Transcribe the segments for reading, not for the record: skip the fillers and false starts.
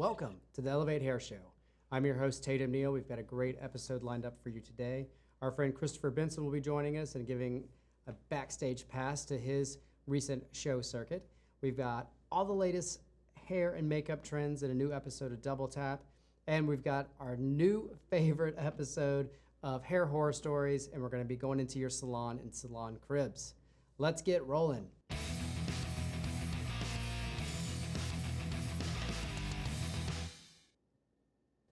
Welcome to the Elevate Hair Show. I'm your host, Tatum Neill. We've got a great episode lined up for you today. Our friend Chrystofer Benson will be joining us and giving a backstage pass to his recent show circuit. We've got all the latest hair and makeup trends in a new episode of Double Tap. And we've got our new favorite episode of Hair Horror Stories, and we're going to be going into your salon and Salon Cribs. Let's get rolling.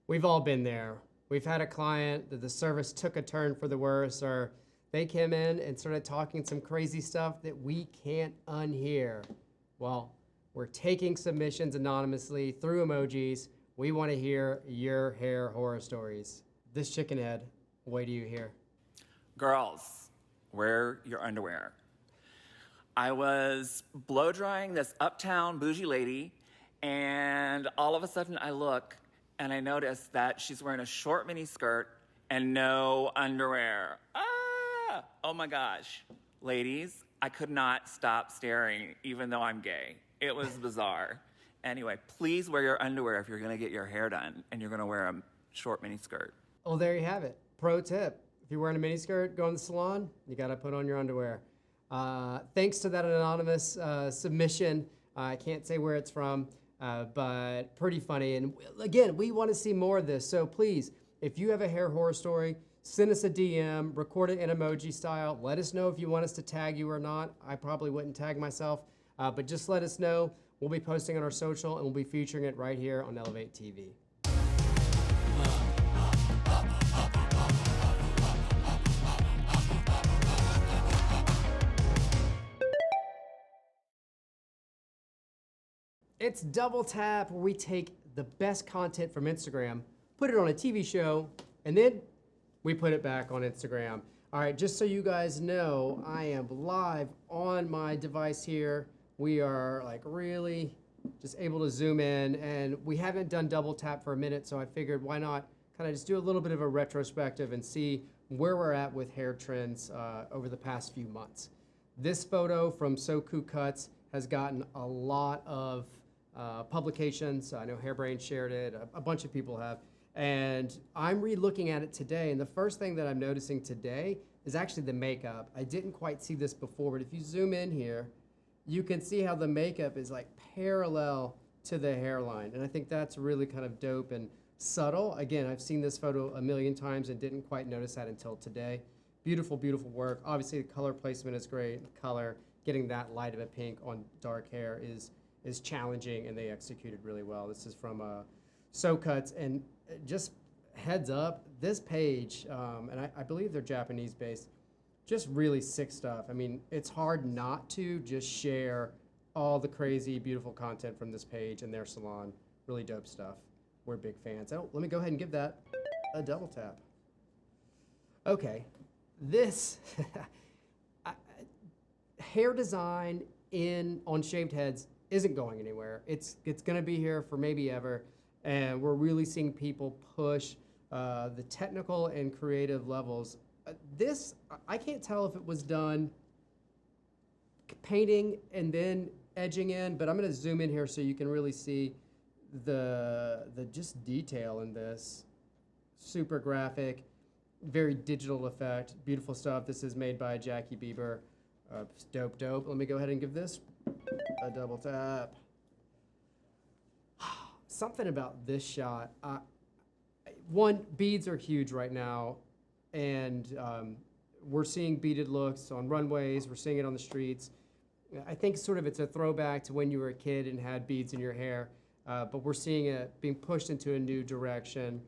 We've all been there. We've had a client that the service took a turn for the worse, or they came in and started talking some crazy stuff that we can't unhear. Well, we're taking submissions anonymously through emojis. We want to hear your hair horror stories. This chicken head, what do you hear? Girls, wear your underwear. I was blow drying this uptown bougie lady, and all of a sudden I look and I notice that she's wearing a short mini skirt and no underwear. Ah! Oh my gosh. Ladies, I could not stop staring even though I'm gay. It was bizarre. Anyway, please wear your underwear if you're gonna get your hair done and you're gonna wear a short mini skirt. Well, there you have it. Pro tip. If you're wearing a mini skirt, go in the salon, you gotta put on your underwear. Thanks to that anonymous submission. I can't say where it's from, but pretty funny. And again, we want to see more of this. So please, if you have a hair horror story, send us a DM, record it in emoji style. Let us know if you want us to tag you or not. I probably wouldn't tag myself, but just let us know. We'll be posting on our social, and we'll be featuring it right here on Elevate TV. It's Double Tap, where we take the best content from Instagram, put it on a TV show, and then we put it back on Instagram. All right, just so you guys know, I am live on my device here. We are like really just able to zoom in, and we haven't done Double Tap for a minute, so I figured why not kind of just do a little bit of a retrospective and see where we're at with hair trends over the past few months. This photo from Soku Cuts has gotten a lot of publications. I know Hairbrain shared it, a bunch of people have. And I'm re-looking at it today, and the first thing that I'm noticing today is actually the makeup. I didn't quite see this before, but if you zoom in here, you can see how the makeup is like parallel to the hairline. And I think that's really kind of dope and subtle. Again, I've seen this photo a million times and didn't quite notice that until today. Beautiful, beautiful work. Obviously, the color placement is great. The color, getting that light of a pink on dark hair is challenging, and they executed really well. This is from So Cuts, and just heads up, this page, and I believe they're Japanese based, just really sick stuff. I mean, it's hard not to just share all the crazy, beautiful content from this page and their salon. Really dope stuff. We're big fans. Oh, let me go ahead and give that a double tap. Okay, this hair design on shaved heads isn't going anywhere. It's going to be here for maybe ever, and we're really seeing people push the technical and creative levels. This, I can't tell if it was done painting and then edging in, but I'm going to zoom in here so you can really see the just detail in this. Super graphic, very digital effect, beautiful stuff. This is made by Jackie Bieber. Dope. Let me go ahead and give this a double tap. Something about this shot. One, beads are huge right now, and we're seeing beaded looks on runways. We're seeing it on the streets. I think sort of it's a throwback to when you were a kid and had beads in your hair, but we're seeing it being pushed into a new direction.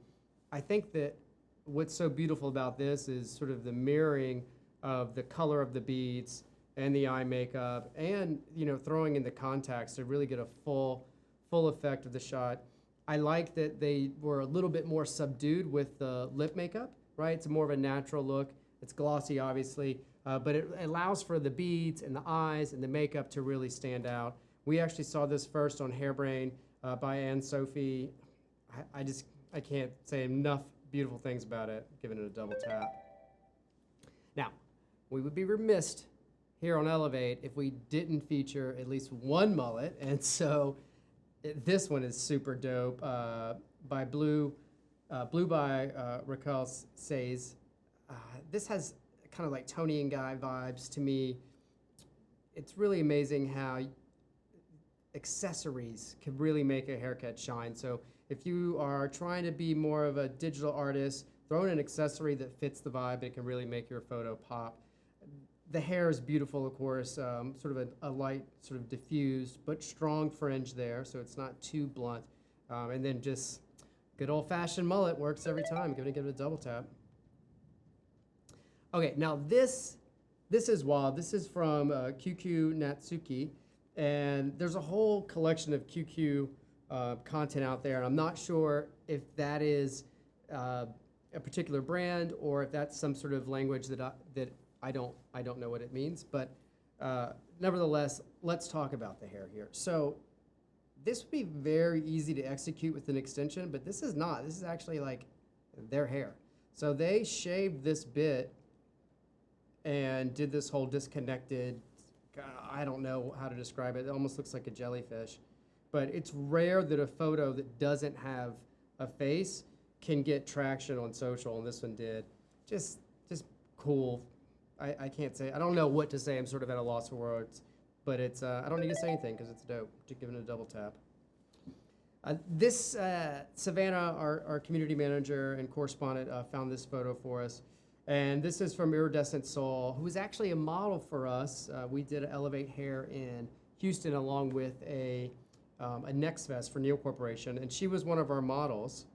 I think that what's so beautiful about this is sort of the mirroring of the color of the beads and the eye makeup, and throwing in the contacts to really get a full effect of the shot. I like that they were a little bit more subdued with the lip makeup, right? It's more of a natural look. It's glossy, obviously, but it allows for the beads and the eyes and the makeup to really stand out. We actually saw this first on Hairbrain by Anne Sophie. I can't say enough beautiful things about it, giving it a double tap. Now, we would be remiss here on Elevate if we didn't feature at least one mullet, and so This one is super dope. By Blue by Raquel Says. This has kind of like Tony and Guy vibes to me. It's really amazing how accessories can really make a haircut shine. So if you are trying to be more of a digital artist, throw in an accessory that fits the vibe. It can really make your photo pop. The hair is beautiful, of course, sort of a light, sort of diffused, but strong fringe there, so it's not too blunt. And then just good old-fashioned mullet works every time. I'm gonna give it a double tap. Okay, now this is wild. This is from QQ Natsuki, and there's a whole collection of QQ content out there, and I'm not sure if that is a particular brand or if that's some sort of language that I don't know what it means, but nevertheless, let's talk about the hair here. So this would be very easy to execute with an extension, but this is not. This is actually like their hair. So they shaved this bit and did this whole disconnected, I don't know how to describe it. It almost looks like a jellyfish. But it's rare that a photo that doesn't have a face can get traction on social, and this one did. Just cool. I can't say, I don't know what to say. I'm sort of at a loss for words, but it's, I don't need to say anything because it's dope. Just giving it a double tap. Savannah, our community manager and correspondent, found this photo for us. And this is from Iridescent Soul, who was actually a model for us. We did Elevate Hair in Houston along with a Next Vest for Neill Corporation, and she was one of our models.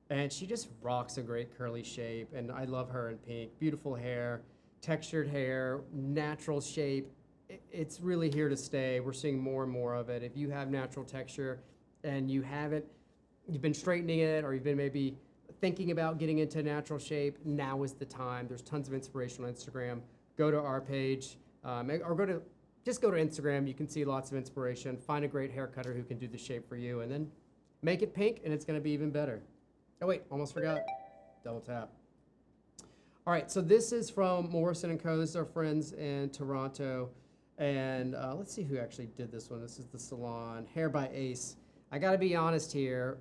And she just rocks a great curly shape, and I love her in pink. Beautiful hair, textured hair, natural shape. It's really here to stay. We're seeing more and more of it. If you have natural texture and you've been straightening it, or you've been maybe thinking about getting into natural shape, now is the time. There's tons of inspiration on Instagram. Go to our page, or just go to Instagram. You can see lots of inspiration. Find a great hair cutter who can do the shape for you, and then make it pink, and it's gonna be even better. Oh wait, almost forgot. Double tap. All right, so this is from Morrison & Co. This is our friends in Toronto. And let's see who actually did this one. This is the Salon, Hair by Ace. I gotta be honest here.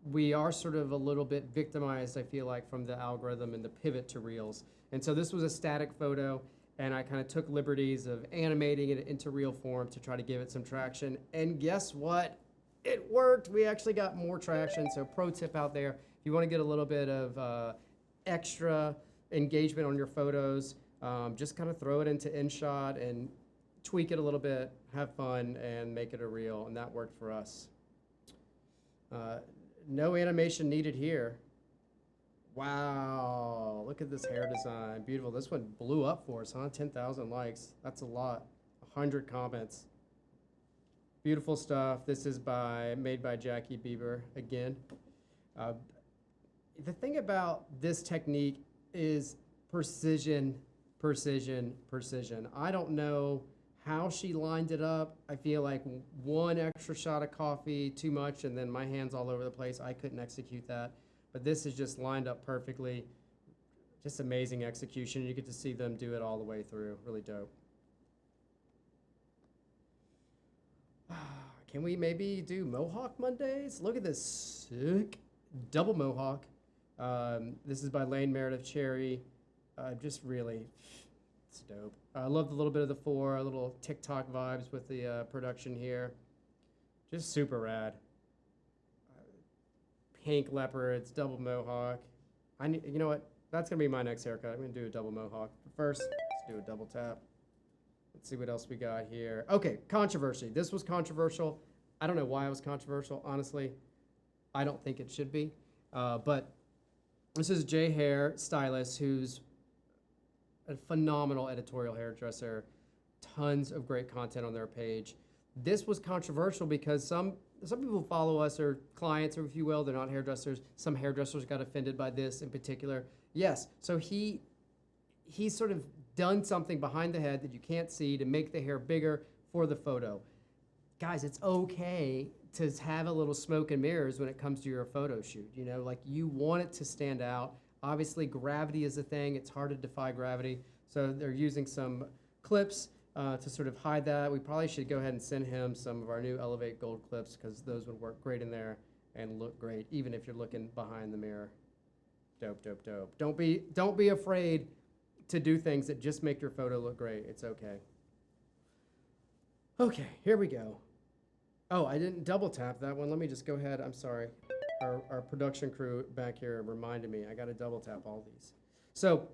We are sort of a little bit victimized, I feel like, from the algorithm and the pivot to Reels. And so this was a static photo, and I kind of took liberties of animating it into reel form to try to give it some traction. And guess what? It worked. We actually got more traction. So pro tip out there, if you want to get a little bit of extra engagement on your photos, just kind of throw it into InShot and tweak it a little bit, have fun, and make it a reel. And that worked for us. No animation needed here. Wow, look at this hair design. Beautiful. This one blew up for us, huh? 10,000 likes. That's a lot. 100 comments. Beautiful stuff. This is made by Jackie Bieber again. The thing about this technique is precision, precision, precision. I don't know how she lined it up. I feel like one extra shot of coffee, too much, and then my hand's all over the place. I couldn't execute that. But this is just lined up perfectly. Just amazing execution. You get to see them do it all the way through. Really dope. Can we maybe do Mohawk Mondays? Look at this sick double Mohawk. This is by Lane Meredith Cherry. Just really, it's dope. I love the little bit of the a little TikTok vibes with the production here. Just super rad. Pink leopards, double Mohawk. You know what? That's gonna be my next haircut. I'm gonna do a double Mohawk. But first, let's do a double tap. Let's see what else we got here. Okay, controversy. This was controversial. I don't know why it was controversial, honestly. I don't think it should be. But this is Jay Hair, stylist, who's a phenomenal editorial hairdresser. Tons of great content on their page. This was controversial because some people follow us, or clients, or if you will, they're not hairdressers. Some hairdressers got offended by this in particular. Yes, so he's sort of done something behind the head that you can't see to make the hair bigger for the photo. Guys, it's okay to have a little smoke and mirrors when it comes to your photo shoot. You know, like, you want it to stand out. Obviously, gravity is a thing. It's hard to defy gravity. So they're using some clips to sort of hide that. We probably should go ahead and send him some of our new Elevate Gold clips because those would work great in there and look great, even if you're looking behind the mirror. Dope, dope, dope. Don't be afraid to do things that just make your photo look great. It's okay. Okay, here we go. Oh, I didn't double tap that one. Let me just go ahead. I'm sorry. Our production crew back here reminded me. I got to double tap all these. So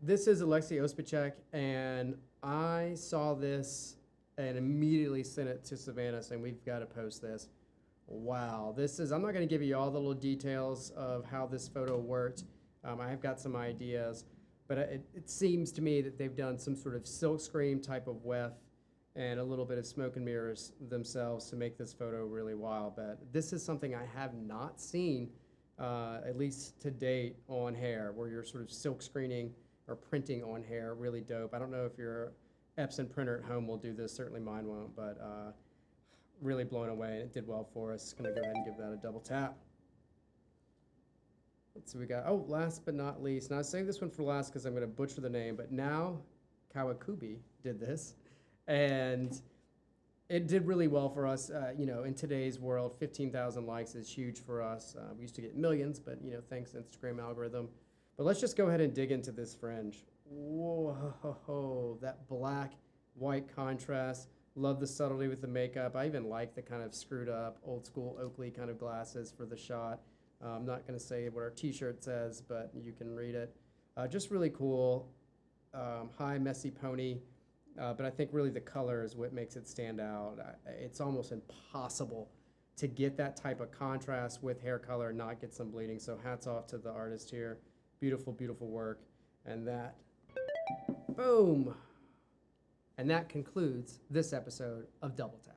this is Alexei Ospacek, and I saw this and immediately sent it to Savannah saying, we've got to post this. Wow, this is, I'm not going to give you all the little details of how this photo worked. I have got some ideas, but it seems to me that they've done some sort of silkscreen type of weft and a little bit of smoke and mirrors themselves to make this photo really wild. But this is something I have not seen, at least to date, on hair, where you're sort of silk screening or printing on hair. Really dope. I don't know if your Epson printer at home will do this. Certainly mine won't, but really blown away. It did well for us. Gonna go ahead and give that a double tap. Let's see, we got, oh, last but not least. Now I saved this one for last because I'm gonna butcher the name, but now Kawakubi did this. And it did really well for us. You know, in today's world, 15,000 likes is huge for us. We used to get millions, but you know, thanks to Instagram algorithm. But let's just go ahead and dig into this fringe. Whoa, that black white contrast. Love the subtlety with the makeup. I even like the kind of screwed up old school Oakley kind of glasses for the shot. I'm not gonna say what our t-shirt says, but you can read it. Just really cool. High messy pony. But I think really the color is what makes it stand out. It's almost impossible to get that type of contrast with hair color and not get some bleeding. So hats off to the artist here. Beautiful, beautiful work. And that, boom. And that concludes this episode of Double Tap.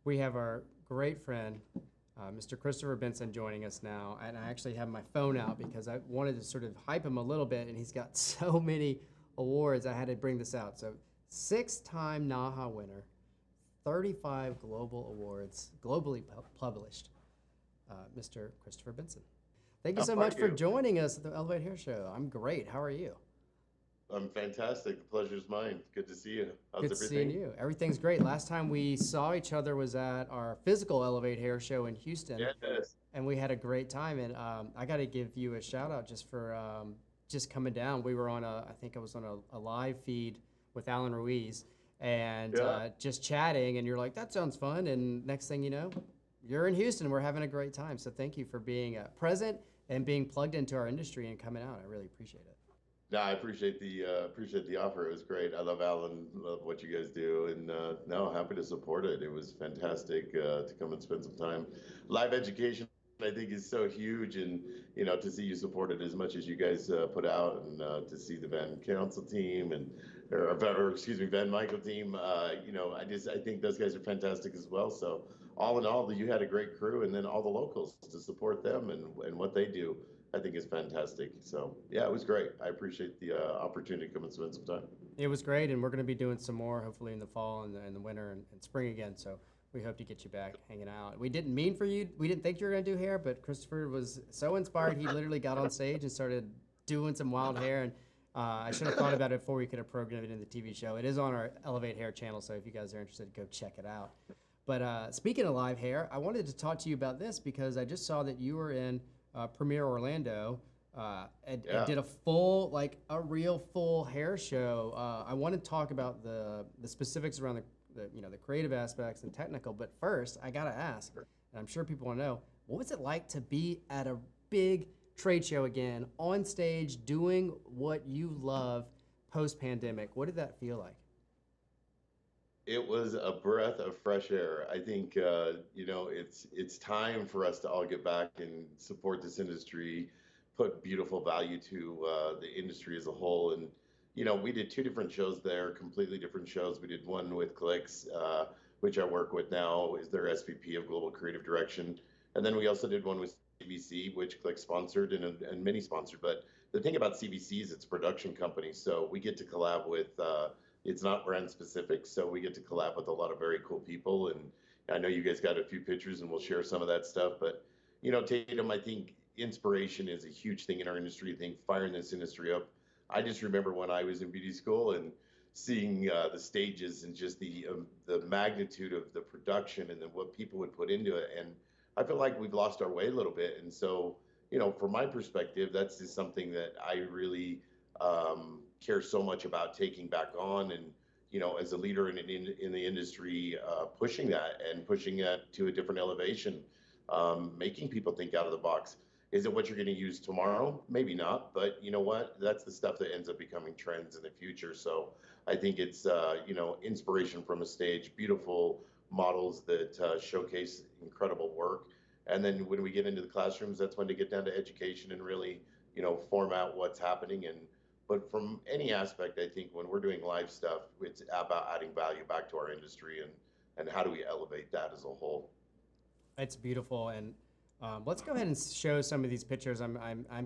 We have our great friend, Mr. Chrystofer Benson, joining us now, and I actually have my phone out because I wanted to sort of hype him a little bit, and he's got so many awards, I had to bring this out. So 6-time NAHA winner, 35 global awards, globally published, Mr. Chrystofer Benson. Thank you so much for joining us at the Elevate Hair Show. I'm great. How are you? I'm fantastic. The pleasure's mine. Good to see you. How's Good everything? seeing you. Everything's great. Last time we saw each other was at our physical Elevate Hair Show in Houston. Yes. And we had a great time. And I got to give you a shout out just for just coming down. We were on I think I was on a live feed with Alan Ruiz and just chatting. And you're like, that sounds fun. And next thing you know, you're in Houston. We're having a great time. So thank you for being present and being plugged into our industry and coming out. I really appreciate it. No, I appreciate the offer. It was great. I love Alan, love what you guys do, and no, happy to support it. It was fantastic to come and spend some time. Live education, I think, is so huge, and you know, to see you support it as much as you guys put out, and to see the Van Council team and Van Michael team. You know, I think those guys are fantastic as well. So all in all, you had a great crew, and then all the locals to support them and what they do, I think is fantastic. So yeah, it was great. I appreciate the opportunity to come and spend some time. It was great, and we're going to be doing some more hopefully in the fall and the winter and spring again. So we hope to get you back hanging out. We didn't think you were going to do hair, but Chrystofer was so inspired he literally got on stage and started doing some wild hair. And I should have thought about it before we could have programmed it in the TV show. It is on our Elevate Hair channel, so if you guys are interested, go check it out. But speaking of live hair, I wanted to talk to you about this because I just saw that you were in Premiere Orlando and did a real full hair show. I want to talk about the specifics around the creative aspects and technical, but first I gotta ask, and I'm sure people want to know, what was it like to be at a big trade show again, on stage, doing what you love post-pandemic? What did that feel like? It was a breath of fresh air. I think you know, it's time for us to all get back and support this industry, put beautiful value to the industry as a whole. And you know, we did 2 different shows there, completely different shows. We did one with Clicks, which I work with now, is their SVP of Global Creative Direction, and then we also did one with CBC, which Click sponsored and mini sponsored. But the thing about CBC is it's a production company, so we get to collab with. It's not brand specific, so we get to collab with a lot of very cool people. And I know you guys got a few pictures, and we'll share some of that stuff. But you know, Tatum, I think inspiration is a huge thing in our industry. I think firing this industry up. I just remember when I was in beauty school and seeing the stages and just the magnitude of the production and then what people would put into it. And I feel like we've lost our way a little bit. And so, from my perspective, that's just something that I really care so much about taking back on. And as a leader in the industry, pushing that to a different elevation, making people think out of the box. Is it what you're going to use tomorrow? Maybe not, but you know what? That's the stuff that ends up becoming trends in the future. So I think it's inspiration from a stage, beautiful models that showcase incredible work. And then when we get into the classrooms, that's when to get down to education and really form out what's happening. But from any aspect, I think when we're doing live stuff, it's about adding value back to our industry and how do we elevate that as a whole. It's beautiful, and let's go ahead and show some of these pictures. I'm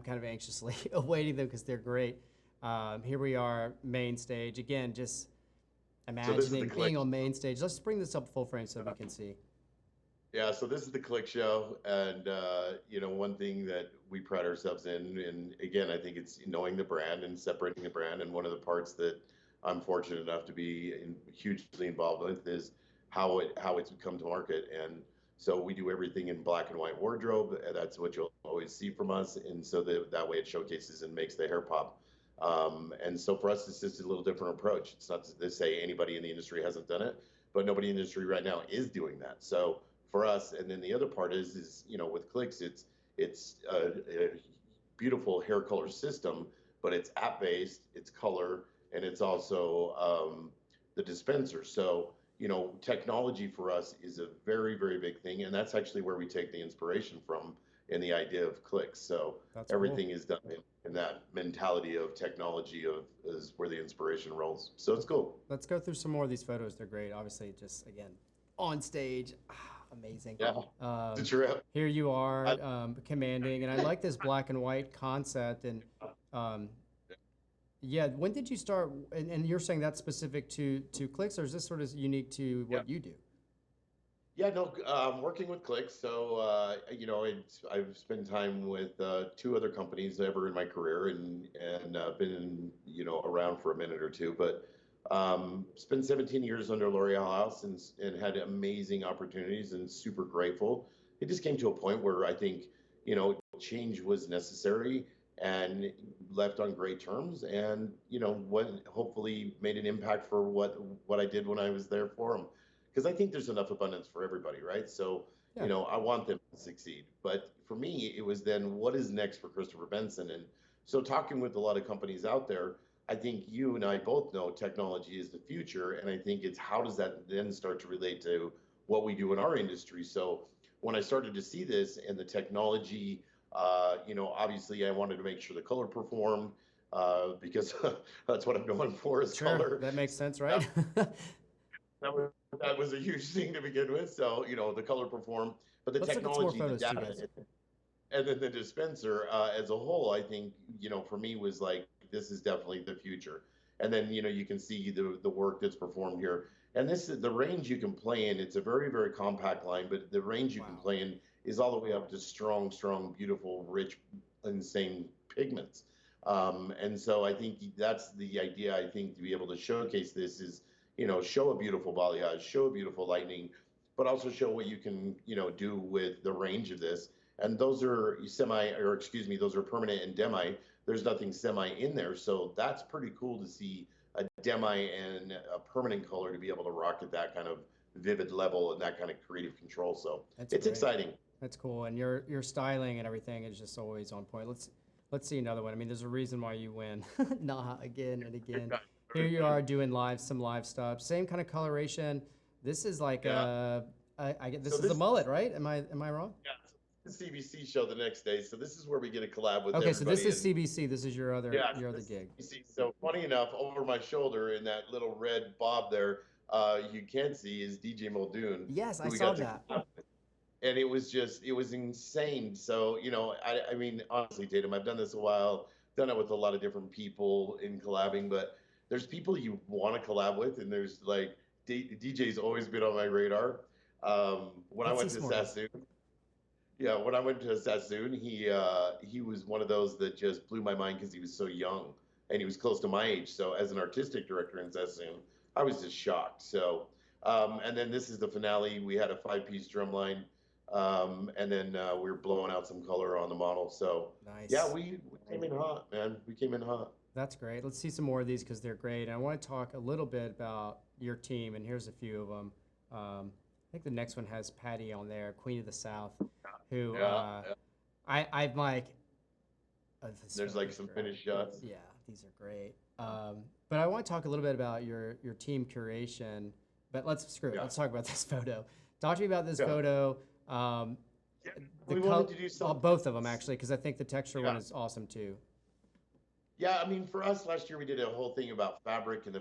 kind of anxiously awaiting them because they're great. Here we are, main stage. Again, just imagining being on main stage. Let's bring this up full frame so we can see. Yeah, so this is the Click Show, and one thing that we pride ourselves in, and again, I think it's knowing the brand and separating the brand. And one of the parts that I'm fortunate enough to be hugely involved with is how it's come to market. And so we do everything in black and white wardrobe. And that's what you'll always see from us, and so that way it showcases and makes the hair pop. And so for us, it's just a little different approach. It's not to say anybody in the industry hasn't done it, but nobody in the industry right now is doing that. So for us, and then the other part is with Clicks, it's a beautiful hair color system, but it's app based, it's color, and it's also the dispenser. So technology for us is a very, very big thing, and that's actually where we take the inspiration from in the idea of Clicks. So that's everything cool. Is done in that mentality of technology is where the inspiration rolls. So it's cool. Let's go through some more of these photos. They're great. Obviously, just again on stage. Amazing. Yeah, here you are commanding, and I like this black and white concept. And when did you start? And you're saying that's specific to Clicks, or is this sort of unique to what you do? Yeah, no, working with Clicks. So I've spent time with 2 other companies ever in my career, and been around for a minute or two, but. Spent 17 years under L'Oreal House and had amazing opportunities and super grateful. It just came to a point where I think, change was necessary and left on great terms, and, hopefully made an impact for what I did when I was there for them. Because I think there's enough abundance for everybody, right? So, I want them to succeed. But for me, it was then what is next for Chrystofer Benson? And so talking with a lot of companies out there, I think you and I both know technology is the future, and I think it's how does that then start to relate to what we do in our industry. So when I started to see this and the technology, obviously I wanted to make sure the color performed because that's what I'm known for is color. That makes sense, right? That was a huge thing to begin with. So, the color performed, but the technology, the data, and then the dispenser as a whole, I think, for me was like, this is definitely the future. And then, you can see the work that's performed here. And this is the range you can play in. It's a very, very compact line, but the range you can play in is all the way up to strong, beautiful, rich, insane pigments. And so I think that's the idea, I think, to be able to showcase this is, show a beautiful balayage, show a beautiful lightning, but also show what you can, do with the range of this. And those are those are permanent and demi. There's nothing semi in there. So that's pretty cool to see a demi and a permanent color to be able to rock at that kind of vivid level and that kind of creative control. So it's exciting. That's cool. And your styling and everything is just always on point. Let's see another one. I mean, there's a reason why you win. Nah, again and again. Here you are doing some live stuff. Same kind of coloration. This is like this is a mullet, right? Am I wrong? Yeah. CBC show the next day, so this is where we get a collab with everybody. So this is CBC. This is your other gig. CBC. So funny enough, over my shoulder in that little red bob there, you can see is DJ Muldoon. Yes, I saw that. And it was insane. So I mean, honestly, Tatum, I've done this a while. Done it with a lot of different people in collabing, but there's people you want to collab with, and there's like DJ's always been on my radar. When I went to Sassoon. Yeah, when I went to Sassoon, he was one of those that just blew my mind because he was so young and he was close to my age. So as an artistic director in Sassoon, I was just shocked. So and then this is the finale. We had a five-piece drum line, and then we were blowing out some color on the model. So yeah, Nice. we came in hot, man. We came in hot. That's great. Let's see some more of these because they're great. And I want to talk a little bit about your team, and here's a few of them. I think the next one has Patty on there, Queen of the South, who Yeah, yeah. I'm like, this There's photo like is some great. finished shots. Yeah, these are great. But I want to talk a little bit about your team curation. But let's screw it. Yeah, Let's talk about this photo. Talk to me about this yeah. photo. Um, Yeah, the we wanted to do something. both of them actually, because I think the texture one Yeah. is awesome too. Yeah, I mean, for us last year, we did a whole thing about fabric and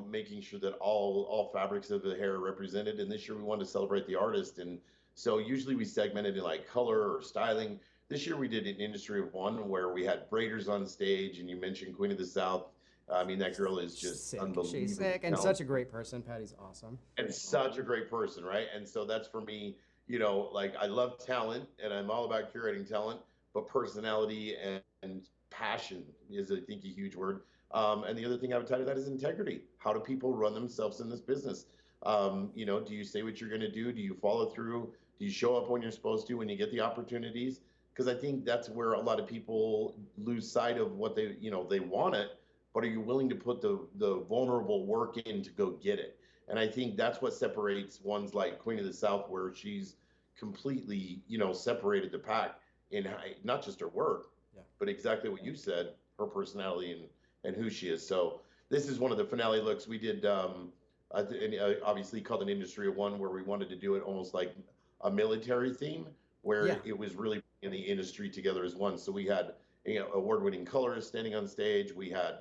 making sure that all fabrics of the hair are represented. And this year, we wanted to celebrate the artist, and so usually we segmented in like color or styling. This year, we did an industry of one where we had braiders on stage, and you mentioned Queen of the South. I mean, that girl is She's just sick. She's unbelievably sick and such a talented great person. Patty's awesome. and such a great person, right? And so that's for me, like I love talent and I'm all about curating talent, but personality and passion is, I think, a huge word. And the other thing I would tie to that is integrity. How do people run themselves in this business? Do you say what you're going to do? Do you follow through? Do you show up when you're supposed to when you get the opportunities? Because I think that's where a lot of people lose sight of what they want it, but are you willing to put the vulnerable work in to go get it? And I think that's what separates ones like Queen of the South, where she's completely, separated the pack in not just her work, Yeah. but exactly what you said, her personality and who she is. So this is one of the finale looks we did. Obviously called an industry of one, where we wanted to do it almost like a military theme, Yeah. where it was really in the industry together as one. So we had award-winning colorists standing on stage. We had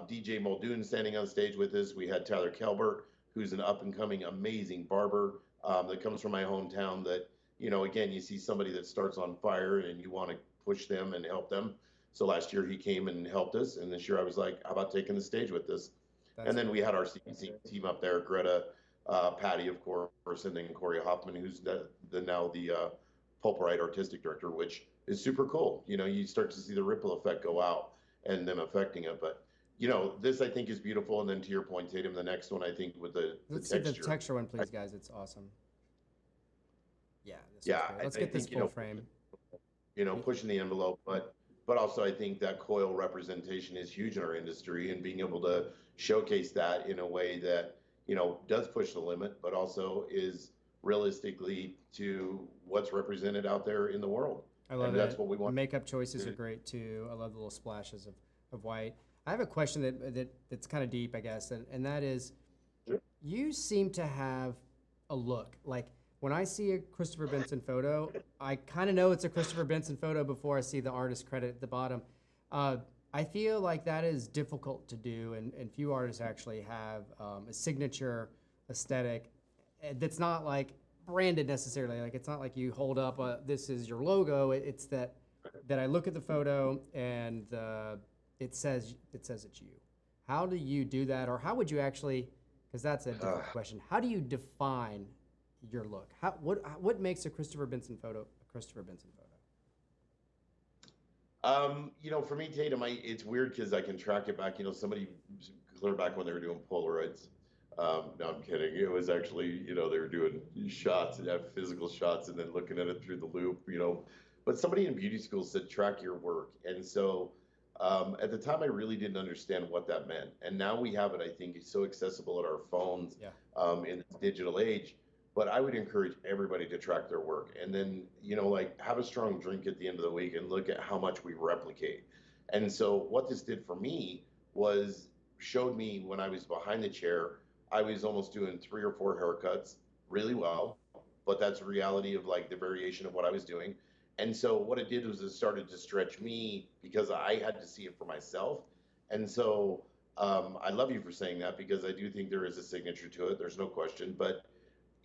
DJ Muldoon standing on stage with us. We had Tyler Kelbert, who's an up and coming amazing barber that comes from my hometown. That again, you see somebody that starts on fire and you want to push them and help them. So last year he came and helped us, and this year I was like, "How about taking the stage with this?" That's And then we great. had our CPC team up there, Greta, Patty, of course, and then Corey Hoffman, who's now the Pulp-Rite artistic director, which is super cool. You start to see the ripple effect go out and them affecting it. But this I think is beautiful. And then to your point, Tatum, the next one I think with the Let's see the texture. texture one, I, please, guys. It's awesome. Yeah, this one's yeah, great. I, Let's I get this think full frame. pushing the envelope, but also I think that coil representation is huge in our industry, and being able to showcase that in a way that does push the limit, but also is realistically to what's represented out there in the world, I love and that's it. what we The want makeup choices to are do. great too. I love the little splashes of white. I have a question that's kind of deep, I guess, and that is, you seem to have a look. Like when I see a Chrystofer Benson photo, I kind of know it's a Chrystofer Benson photo before I see the artist credit at the bottom. Uh, I feel like that is difficult to do, and few artists actually have a signature aesthetic that's not like branded necessarily. Like it's not like you hold up this is your logo. It's that I look at the photo and it says it's you. How do you do that, or how would you actually? Because that's a different question. How do you define your look? What makes a Chrystofer Benson photo a Chrystofer Benson photo? For me, Tatum, it's weird because I can track it back. Somebody clear back when they were doing Polaroids. No, I'm kidding. It was actually, they were doing shots and have physical shots and then looking at it through the loop. But somebody in beauty school said track your work, and so at the time I really didn't understand what that meant. And now we have it. I think it's so accessible at our phones Yeah. in this digital age. But I would encourage everybody to track their work, and then like have a strong drink at the end of the week and look at how much we replicate. And so what this did for me was showed me when I was behind the chair, I was almost doing 3 or 4 haircuts really well, but that's the reality of like the variation of what I was doing. And so what it did was it started to stretch me because I had to see it for myself. And so I love you for saying that, because I do think there is a signature to it. There's no question. But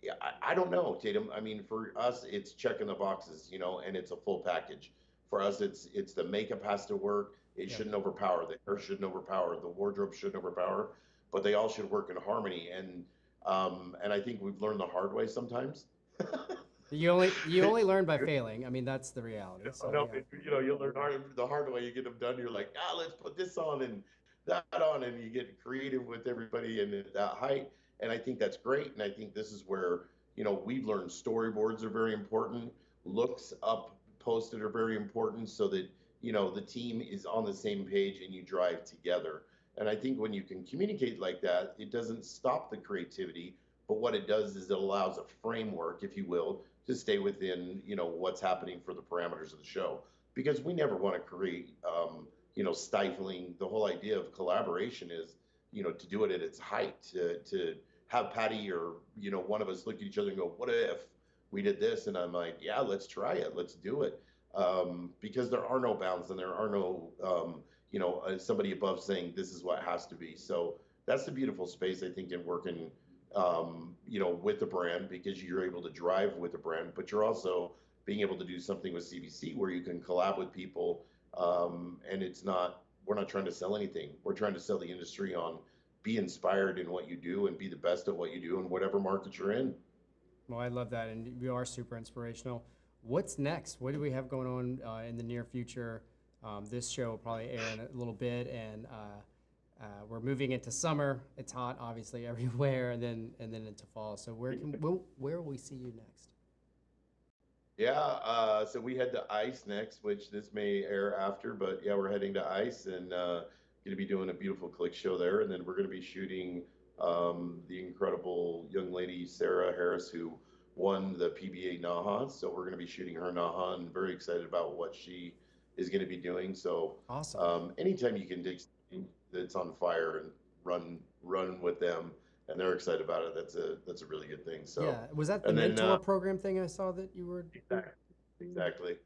yeah, I don't know, Tatum. I mean, for us, it's checking the boxes, and it's a full package. For us, it's the makeup has to work. It Yeah. shouldn't overpower. The hair shouldn't overpower. The wardrobe shouldn't overpower. But they all should work in harmony. And I think we've learned the hard way sometimes. You only learn by failing. I mean, that's the reality. So No, yeah. you'll learn the hard way. You get them done. You're like, let's put this on and that on, and you get creative with everybody and at that height. And I think that's great. And I think this is where we've learned storyboards are very important. Looks up posted are very important, so that the team is on the same page and you drive together. And I think when you can communicate like that, it doesn't stop the creativity, but what it does is it allows a framework, if you will, to stay within what's happening for the parameters of the show, because we never want to create stifling. The whole idea of collaboration is to do it at its height, to have Patty or one of us look at each other and go, what if we did this? And I'm like, yeah, let's try it, let's do it. Because there are no bounds and there are no somebody above saying this is what has to be. So that's the beautiful space, I think, in working with the brand, because you're able to drive with the brand, but you're also being able to do something with CBC where you can collab with people. And we're not trying to sell anything. We're trying to sell the industry on be inspired in what you do and be the best at what you do in whatever market you're in. Well, I love that, and you are super inspirational. What's next? What do we have going on in the near future? This show will probably air in a little bit, and we're moving into summer. It's hot, obviously, everywhere, and then into fall. So where will we see you next? Yeah, so we head to ICE next, which this may air after, but yeah, we're heading to ICE and going to be doing a beautiful click show there, and then we're going to be shooting the incredible young lady Sarah Harris, who won the PBA Naha. So we're going to be shooting her Naha, and very excited about what she is going to be doing. So awesome. Anytime you can dig that's on fire and run with them, and they're excited about it, that's a really good thing. So yeah, was that the mentor program thing I saw that you were? Exactly.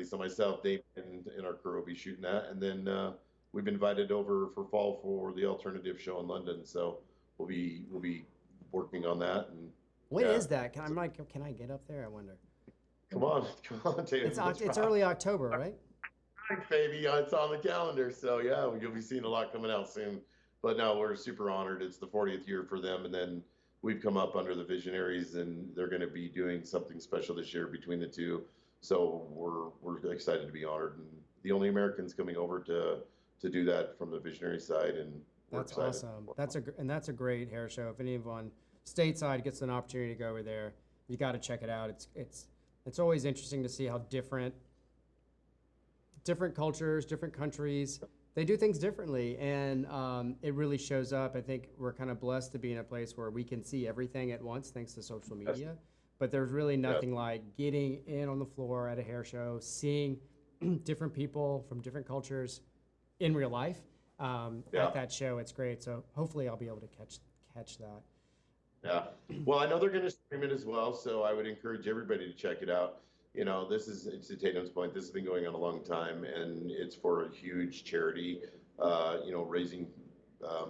So myself, Dave, and our crew will be shooting that, and then we've been invited over for fall for the alternative show in London. So we'll be working on that. And when is that? Can I get up there? I wonder. Come on, Tatum. It's early October, right? Baby, it's on the calendar. So yeah, you'll be seeing a lot coming out soon. But no, we're super honored. It's the 40th year for them, and then we've come up under the Visionaries, and they're going to be doing something special this year between the two. So we're excited to be honored, and the only Americans coming over to do that from the Visionary side, and that's awesome. That's a great hair show. If anyone stateside gets an opportunity to go over there, you got to check it out. It's always interesting to see how different cultures, different countries, they do things differently, and it really shows up. I think we're kind of blessed to be in a place where we can see everything at once thanks to social media, but there's really nothing like getting in on the floor at a hair show, seeing different people from different cultures in real life at that show. It's great. So hopefully I'll be able to catch that. Yeah. Well, I know they're going to stream it as well, so I would encourage everybody to check it out. It's to Tatum's point, this has been going on a long time, and it's for a huge charity, raising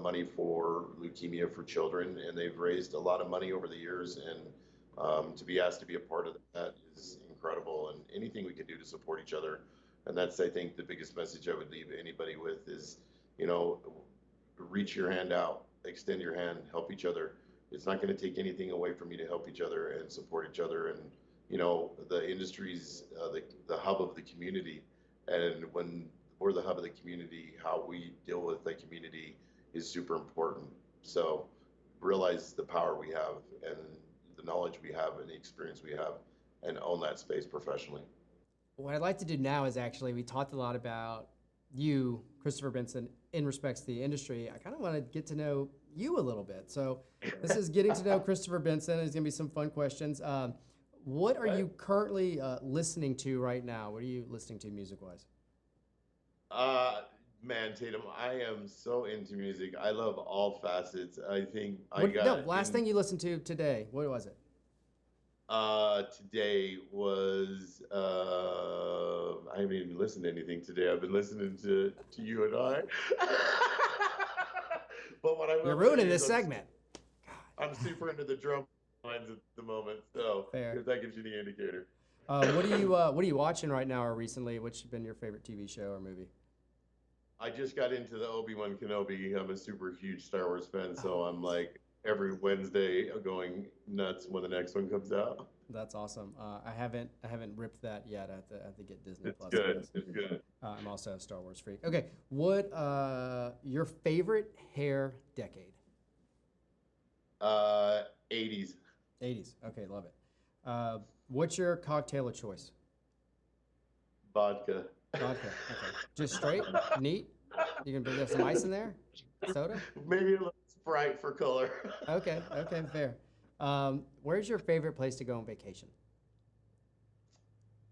money for leukemia for children, and they've raised a lot of money over the years, and to be asked to be a part of that is incredible, and anything we can do to support each other. And that's, I think, the biggest message I would leave anybody with is, reach your hand out, extend your hand, help each other. It's not going to take anything away from you to help each other and support each other. And the industry's the hub of the community, and when we're the hub of the community, how we deal with the community is super important. So realize the power we have and the knowledge we have and the experience we have, and own that space professionally. What I'd like to do now is we talked a lot about you, Chrystofer Benson, in respects to the industry. I kind of want to get to know you a little bit. So this is getting to know Chrystofer Benson. There's going to be some fun questions. What are you currently listening to right now? What are you listening to music-wise? Man, Tatum, I am so into music. I love all facets. I think last thing you listened to today, what was it? Today was I haven't even listened to anything today. I've been listening to you and I. But what I will You're ruining this segment. I'm super into the drum lines at the moment, so if that gives you the indicator. What are you watching right now or recently? What's been your favorite TV show or movie? I just got into the Obi-Wan Kenobi. I'm a super huge Star Wars fan, so I'm like every Wednesday going nuts when the next one comes out. That's awesome. I haven't ripped that yet. I have to get Disney It's Plus. good. It's good. I'm also a Star Wars freak. Okay, what your favorite hair decade? 80s 80s. Okay, love it. What's your cocktail of choice? vodka. Vodka. Okay, just straight, neat. You can put some ice in there. Soda. Maybe a little Sprite for color. Okay. Okay, fair. Where's your favorite place to go on vacation?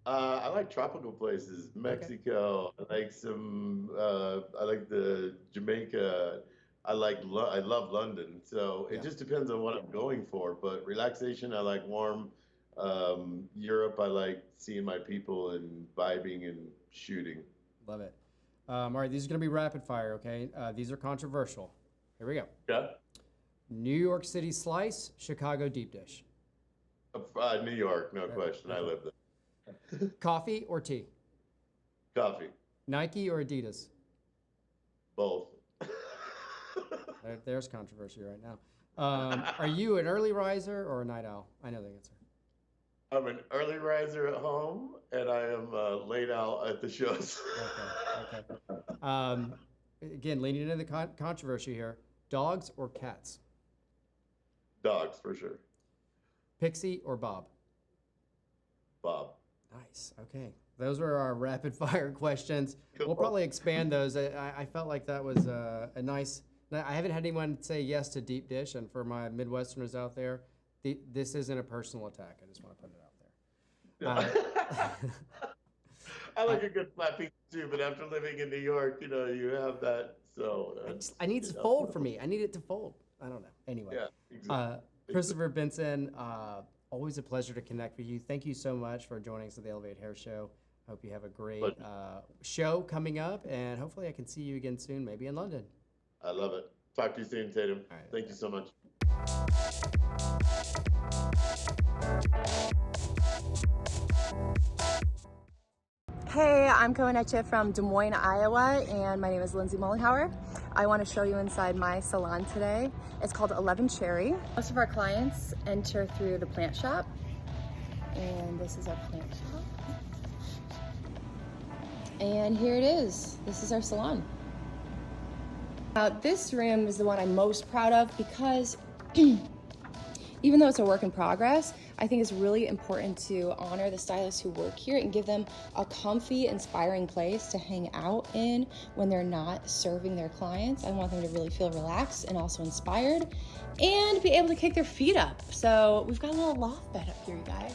I like tropical places. Mexico. I like some. I like the Jamaica. I love London. So it Yeah. just depends on what I'm going for. But relaxation, I like warm. Europe, I like seeing my people and vibing and shooting. Love it. All right, these are going to be rapid fire, okay? These are controversial. Here we go. Yeah. New York City slice, Chicago deep dish. New York, no question. I live there. Coffee or tea? Coffee. Nike or Adidas? Both. There's controversy right now. Are you an early riser or a night owl? I know the answer. I'm an early riser at home, and I am late out at the shows. Okay. Again, leaning into the controversy here. Dogs or cats? Dogs, for sure. Pixie or Bob? Bob. Nice. Okay. Those were our rapid fire questions. Cool. We'll probably expand those. I felt like that was a nice. I haven't had anyone say yes to deep dish, and for my Midwesterners out there, this isn't a personal attack. I just want to put it out there. I like a good flat pizza too, but after living in New York, you have that. So I need it to fold for me. I need it to fold. I don't know. Anyway. Yeah, exactly. Chrystofer Benson, always a pleasure to connect with you. Thank you so much for joining us at the Elevate Hair Show. I hope you have a great show coming up, and hopefully I can see you again soon, maybe in London. I love it. Talk to you soon, Tatum. All right, Thank you so much. Hey, I'm coming at you from Des Moines, Iowa, and my name is Lindsay Mollenhauer. I want to show you inside my salon today. It's called 11 Cherry. Most of our clients enter through the plant shop, and this is our plant shop. And here it is. This is our salon. Now, this room is the one I'm most proud of because even though it's a work in progress, I think it's really important to honor the stylists who work here and give them a comfy, inspiring place to hang out in when they're not serving their clients. I want them to really feel relaxed and also inspired and be able to kick their feet up. So we've got a little loft bed up here, you guys.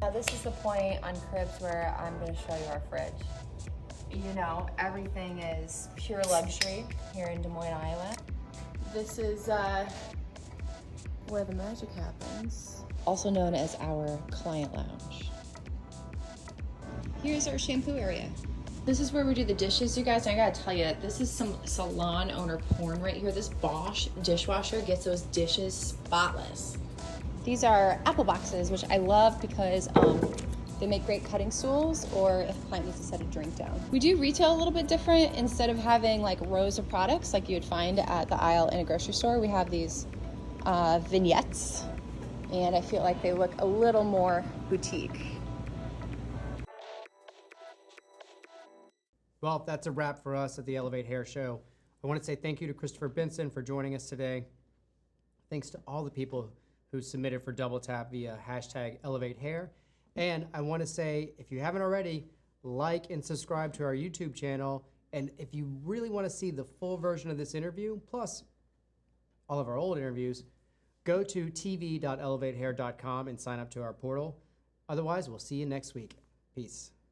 Now this is the point on Cribs where I'm gonna show you our fridge. You know, everything is pure luxury here in Des Moines, Iowa. This is where the magic happens. Also known as our client lounge. Here's our shampoo area. This is where we do the dishes, you guys. And I gotta tell you, this is some salon owner porn right here. This Bosch dishwasher gets those dishes spotless. These are apple boxes, which I love because they make great cutting stools, or if a client needs to set a drink down. We do retail a little bit different. Instead of having like rows of products like you would find at the aisle in a grocery store, we have these vignettes, and I feel like they look a little more boutique. Well, that's a wrap for us at the Elevate Hair Show. I want to say thank you to Chrystofer Benson for joining us today. Thanks to all the people who submitted for Double Tap via hashtag Elevate Hair. And I want to say, if you haven't already, like and subscribe to our YouTube channel. And if you really want to see the full version of this interview, plus all of our old interviews, go to tv.elevatehair.com and sign up to our portal. Otherwise, we'll see you next week. Peace.